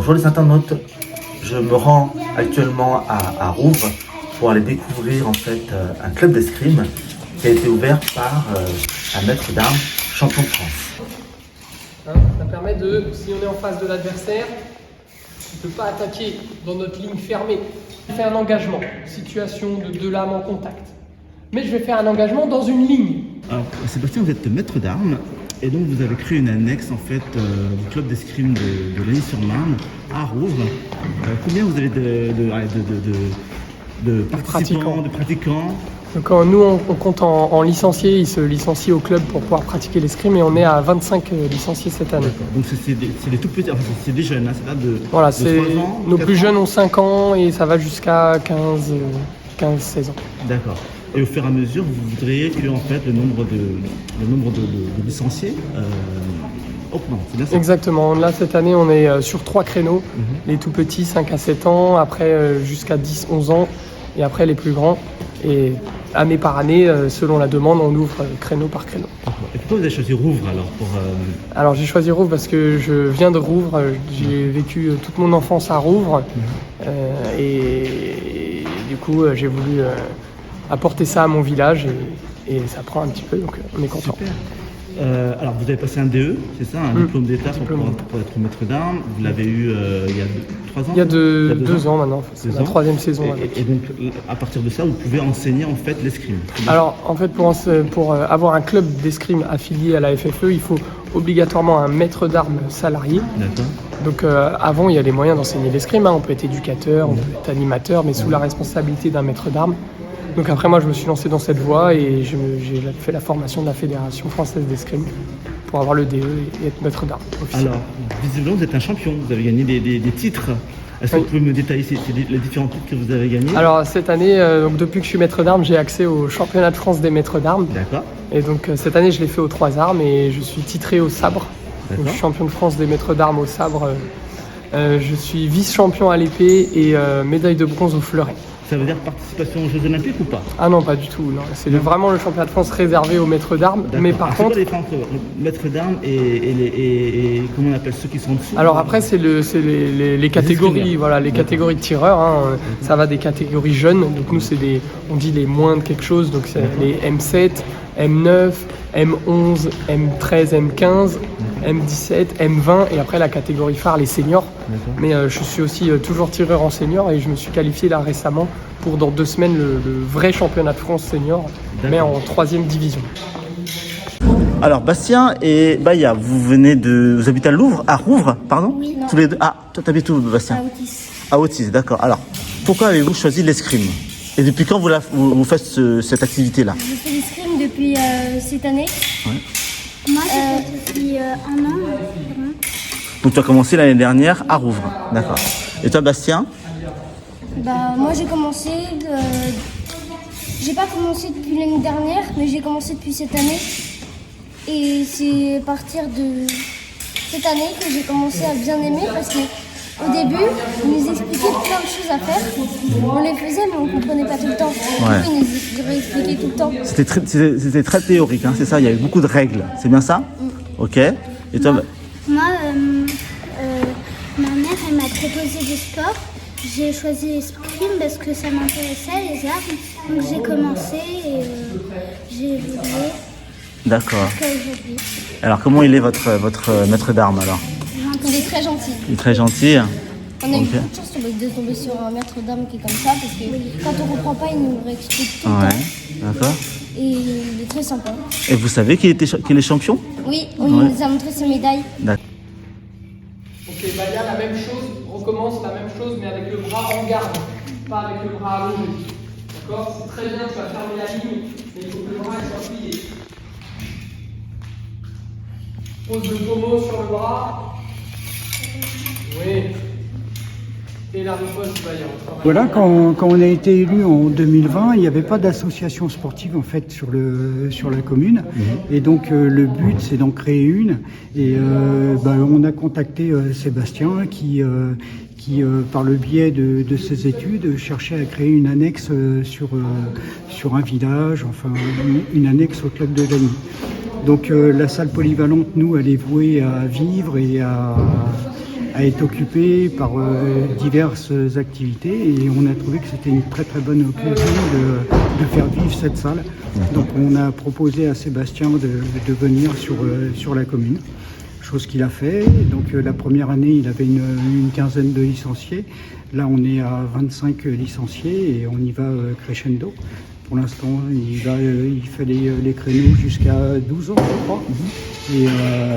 Bonjour les internautes, je me rends actuellement à Rouvres pour aller découvrir en fait un club d'escrime qui a été ouvert par un maître d'armes champion de France. Ça permet de, si on est en face de l'adversaire, de ne pas attaquer dans notre ligne fermée. Je fais un engagement, situation de deux lames en contact. Mais je vais faire un engagement dans une ligne. Alors Sébastien, vous êtes maître d'armes et donc vous avez créé une annexe en fait du club d'escrime de Lagny-sur-Marne à Rouvres. Combien vous avez de participants, de pratiquants? Donc nous on compte en licenciés, ils se licencient au club pour pouvoir pratiquer l'escrime et on est à 25 licenciés cette année. Donc c'est des tout petits, enfin, c'est des jeunes, hein, c'est là de, voilà, de 3 ans, nos plus jeunes ont 5 ans et ça va jusqu'à 15-16 ans. D'accord. Et au fur et à mesure, vous voudriez que en fait, le nombre de licenciés augmente, c'est bien ça? Exactement. Là, cette année, on est sur 3 créneaux. Les tout petits, 5 à 7 ans, après jusqu'à 10-11 ans, et après les plus grands. Et année par année, selon la demande, on ouvre créneau par créneau. Et pourquoi vous avez choisi Rouvres alors Alors j'ai choisi Rouvres parce que je viens de Rouvres. J'ai vécu toute mon enfance à Rouvres. Et du coup, j'ai voulu apporter ça à mon village et ça prend un petit peu, donc on est content. Super. Alors vous avez passé un DE, c'est ça, un diplôme d'État pour être maître d'armes. Vous l'avez eu il y a 3 ans? Il y a 2 ans maintenant, c'est la 3e saison. Et donc à partir de ça, vous pouvez enseigner en fait l'escrime. Alors en fait pour avoir un club d'escrime affilié à la FFE, il faut obligatoirement un maître d'armes salarié. D'accord. Donc avant il y a les moyens d'enseigner l'escrime, on peut être éducateur, on peut être animateur, mais sous la responsabilité d'un maître d'armes. Donc après moi je me suis lancé dans cette voie et j'ai fait la formation de la Fédération Française d'Escrime pour avoir le DE et être maître d'armes officiel. Alors visiblement vous êtes un champion, vous avez gagné des titres. Est-ce que vous pouvez me détailler les différents titres que vous avez gagnés? Alors cette année, donc, depuis que je suis maître d'armes, j'ai accès au championnat de France des maîtres d'armes. D'accord. Et donc cette année je l'ai fait aux 3 armes et je suis titré au sabre. Donc, je suis champion de France des maîtres d'armes au sabre. Je suis vice-champion à l'épée et médaille de bronze au fleuret. Ça veut dire participation aux Jeux Olympiques ou pas? Ah non, pas du tout. Non. C'est vraiment le championnat de France réservé aux maîtres d'armes. Mais par contre, c'est quoi les différences entre maître d'armes et comment on appelle ceux qui sont en dessous? alors après, c'est les catégories, voilà, les catégories de tireurs. Ça va des catégories jeunes. Donc nous, on dit les moins de quelque chose. Donc c'est les M7, M9, M11, M13, M15, M17, M20 et après la catégorie phare, les seniors. Mais je suis aussi toujours tireur en senior et je me suis qualifié là récemment pour dans 2 semaines le vrai championnat de France senior, mais en 3e division. Alors Bastien et Baya, vous habitez à Rouvres, pardon? Oui, non. Tous les deux. Ah, toi t'habites où Bastien? À Otis. À Otis, d'accord. Alors, pourquoi avez-vous choisi l'escrime? Et depuis quand vous faites cette activité-là? Je fais l'escrime depuis cette année. Ouais. Moi, j'ai fait depuis 1 an. Donc tu as commencé l'année dernière à Rouvres, d'accord. Et toi Bastien? Moi, j'ai commencé. J'ai pas commencé depuis l'année dernière, mais j'ai commencé depuis cette année. Et c'est à partir de cette année que j'ai commencé à bien aimer parce que au début, ils nous expliquaient plein de choses à faire. On les faisait, mais on ne comprenait pas tout le temps. Ouais. Ils nous réexpliquaient tout le temps. C'était très théorique, hein, c'est ça? Il y avait beaucoup de règles, c'est bien ça? Ok. Et toi? Moi, ma mère, elle m'a proposé des sports. J'ai choisi l'escrime parce que ça m'intéressait, les armes. Donc j'ai commencé et j'ai évolué D'accord. jusqu'à aujourd'hui. Alors comment il est votre maître d'armes alors? Il est très gentil. Il est très gentil. On a eu Ok. beaucoup de chance de tomber sur un maître d'armes qui est comme ça parce que quand on comprend pas, il nous réexplique tout le Ouais, temps. d'accord. Et il est très sympa. Et vous savez qu'il est champion? Oui, on Ouais. nous a montré ses médailles. D'accord. Ok, Baya, la même chose, on recommence la même chose, mais avec le bras en garde, pas avec le bras allongé. D'accord? C'est très bien, tu vas fermer la ligne, mais il faut que le bras soit plié. Pose le pommeau sur le bras. Oui. Et la riposte, Baya. Voilà, quand on a été élu en 2020, il n'y avait pas d'association sportive en fait sur la commune. Et donc le but c'est d'en créer une. Et on a contacté Sébastien qui par le biais de ses études cherchait à créer une annexe sur un village, enfin une annexe au club de Lagny. Donc la salle polyvalente, nous, elle est vouée à vivre et à à être occupé par diverses activités et on a trouvé que c'était une très très bonne occasion de faire vivre cette salle. Donc on a proposé à Sébastien de venir sur la commune, chose qu'il a fait. Donc la première année il avait une quinzaine de licenciés, là on est à 25 licenciés et on y va crescendo. Pour l'instant, il fait les créneaux jusqu'à 12 ans, je crois.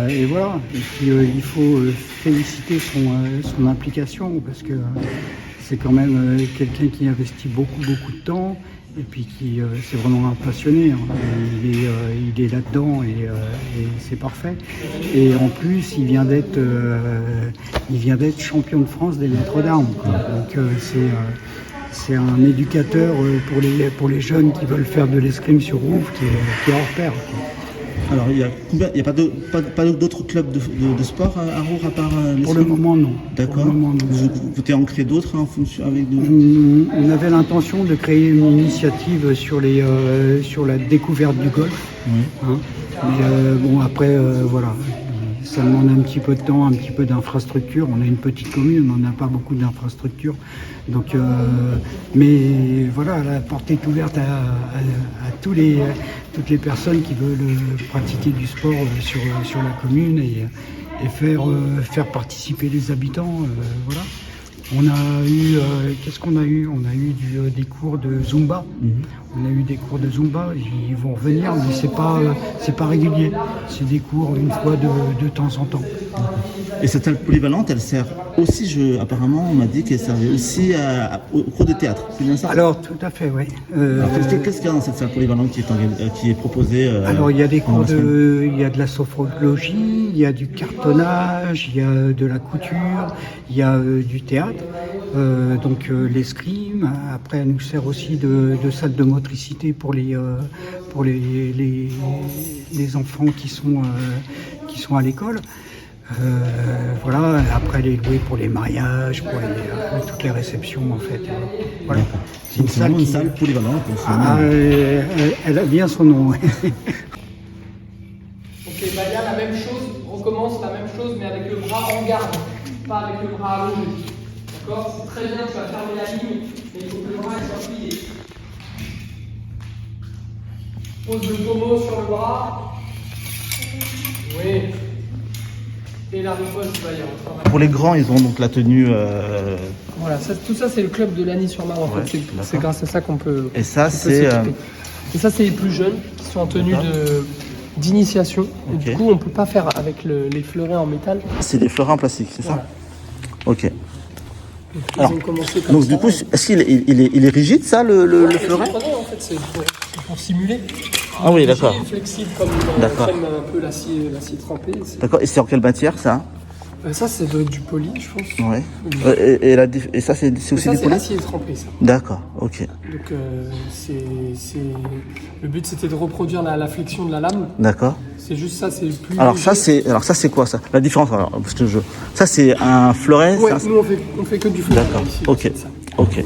Et voilà. Et puis, il faut féliciter son implication parce que c'est quand même quelqu'un qui investit beaucoup de temps et puis qui c'est vraiment un passionné. Hein. Il est là-dedans et c'est parfait. Et en plus, il vient d'être champion de France des maîtres d'armes. Donc c'est un éducateur pour les jeunes qui veulent faire de l'escrime sur Rouvres qui est hors pair. Alors, il n'y a pas d'autres clubs de sport à Rouvres à part l'escrime? Pour le moment, non. D'accord. Vous t'es en créé d'autres en fonction avec On avait l'intention de créer une initiative sur la découverte du golf. Oui. Hein. Mais bon, après, voilà. Ça demande un petit peu de temps, un petit peu d'infrastructure. On est une petite commune, on n'a pas beaucoup d'infrastructures. Donc, mais voilà, la porte est ouverte à toutes les personnes qui veulent pratiquer du sport sur la commune et faire participer les habitants. Voilà. On a eu, qu'est-ce qu'on a eu? On a eu des cours de Zumba. On a eu des cours de Zumba. Ils vont revenir, mais c'est pas régulier. C'est des cours une fois de temps en temps. Et cette salle polyvalente, elle sert aussi, apparemment, on m'a dit qu'elle servait aussi au cours de théâtre. C'est bien ça? Alors, tout à fait, oui. Qu'est-ce qu'il y a dans cette salle polyvalente qui est proposée Alors, il y a des cours il y a de la sophrologie, il y a du cartonnage, il y a de la couture, il y a du théâtre. Donc l'escrime. Après, elle nous sert aussi de salle de motricité pour les enfants qui sont à l'école. Voilà. Après, elle est louée pour les mariages, pour toutes les réceptions en fait. Voilà. C'est une salle polyvalente. Elle a bien son nom. Ok, Valia, la même chose, recommence la même chose, mais avec le bras en garde, pas avec le bras allongé. D'accord? C'est très bien, tu vas fermer la ligne, mais il faut que le bras soit plié. Pose le pommeau sur le bras. Oui. Et la riposte, Valia. Pour les grands, ils ont donc la tenue. Voilà, tout ça c'est le club de Lagny-sur-Marne. En fait, c'est grâce à ça qu'on peut. Et ça, Et ça, c'est les plus jeunes qui sont en tenue d'initiation. Okay. Du coup, on ne peut pas faire avec les fleurets en métal. C'est des fleurets en plastique, c'est ça? Ok. Ils ont commencé comme donc ça. du coup, est-ce qu'il est rigide ça, le fleuret? En fait, c'est pour simuler. Ah oui, d'accord. Flexible comme un peu l'acier trempé. D'accord. Et c'est en quelle matière ça? Ça, c'est du poli, je pense. Ouais. Et ça, c'est aussi du c'est poli? l'acier trempé, ça. D'accord, ok. Donc, le but, c'était de reproduire la flexion de la lame. D'accord. C'est juste ça, c'est plus. Alors ça, c'est quoi ça? La différence, alors, parce que ça, c'est un fleuret. Ouais, nous, on fait que du fleuret. D'accord, ici, ok. ça. Ok.